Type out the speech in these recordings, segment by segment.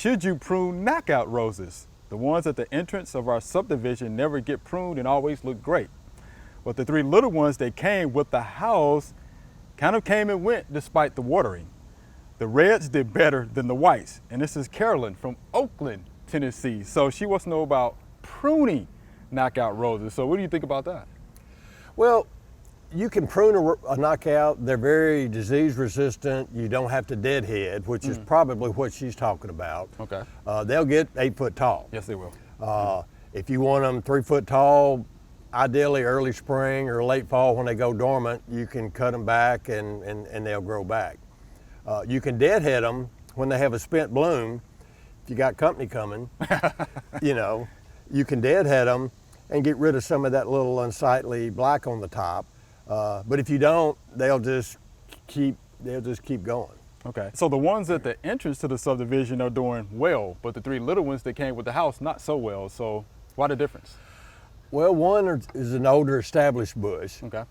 should you prune knockout roses? The ones at the entrance of our subdivision never get pruned and always look great. But the 3 little ones that came with the house kind of came and went despite the watering. The reds did better than the whites. And this is Carolyn from Oakland, Tennessee. So she wants to know about pruning knockout roses. So what do you think about that? Well, you can prune a knockout. They're very disease resistant. You don't have to deadhead, which is probably what she's talking about. Okay. They'll get 8 foot tall. Yes, they will. If you want them 3 foot tall, ideally early spring or late fall when they go dormant, you can cut them back and they'll grow back. You can deadhead them when they have a spent bloom. If you got company coming, you can deadhead them and get rid of some of that little unsightly black on the top. But if you don't, they'll just keep going. Okay. So the ones at the entrance to the subdivision are doing well, but the 3 little ones that came with the house, not so well. So why the difference? Well, one is an older established bush. Okay.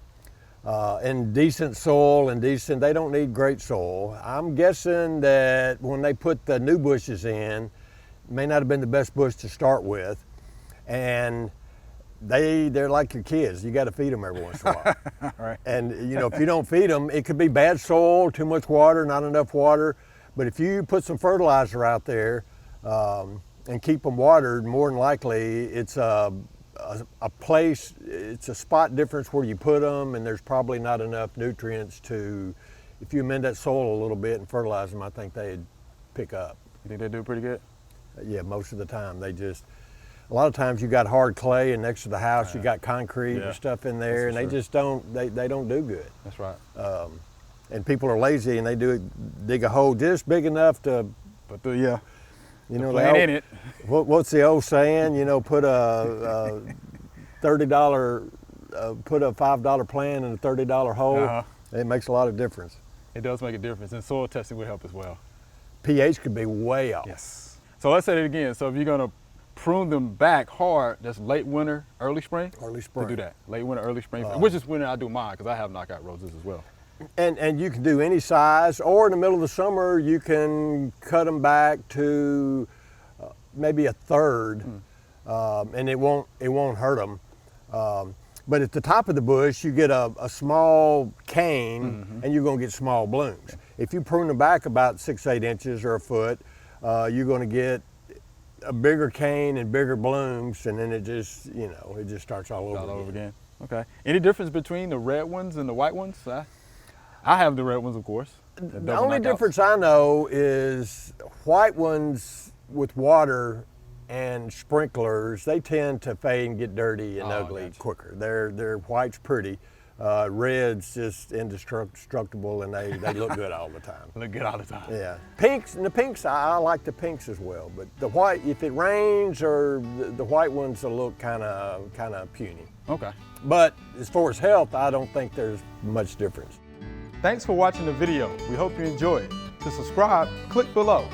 And decent soil and they don't need great soil. I'm guessing that when they put the new bushes in, it may not have been the best bush to start with. And they're like your kids. You got to feed them every once in a while. Right. And if you don't feed them, it could be bad soil, too much water, not enough water. But if you put some fertilizer out there and keep them watered, more than likely it's a spot difference where you put them, and there's probably not enough nutrients to, if you amend that soil a little bit and fertilize them, I think they'd pick up. You think they do pretty good? Yeah, most of the time. A lot of times you got hard clay and next to the house you got concrete and stuff in there, and they just don't do good. That's right. And people are lazy and they dig a hole just big enough to plant in it. What's the old saying? Put a $30 put a $5 plant in a $30 hole. It makes a lot of difference. It does make a difference, and soil testing would help as well. pH could be way off. Yes. So let's say it again. So if you're gonna prune them back hard, that's late winter, early spring? Early spring. To do that. Late winter, early spring, which is when I do mine, because I have knockout roses as well. And you can do any size, or in the middle of the summer, you can cut them back to maybe a third, and it won't hurt them. But at the top of the bush, you get a small cane, and you're gonna get small blooms. If you prune them back about 6-8 inches or a foot, you're gonna get a bigger cane and bigger blooms, and then it just starts all over again. Okay. Any difference between the red ones and the white ones? I have the red ones, of course. The only difference I know is white ones with water and sprinklers, they tend to fade and get dirty and ugly quicker. Their white's pretty. Red's just indestructible, and they look good all the time. Look good all the time. Yeah. Pinks, and the pinks, I like the pinks as well. But the white, if it rains, or the white ones will look kind of puny. Okay. But as far as health, I don't think there's much difference. Thanks for watching the video. We hope you enjoy it. To subscribe, click below.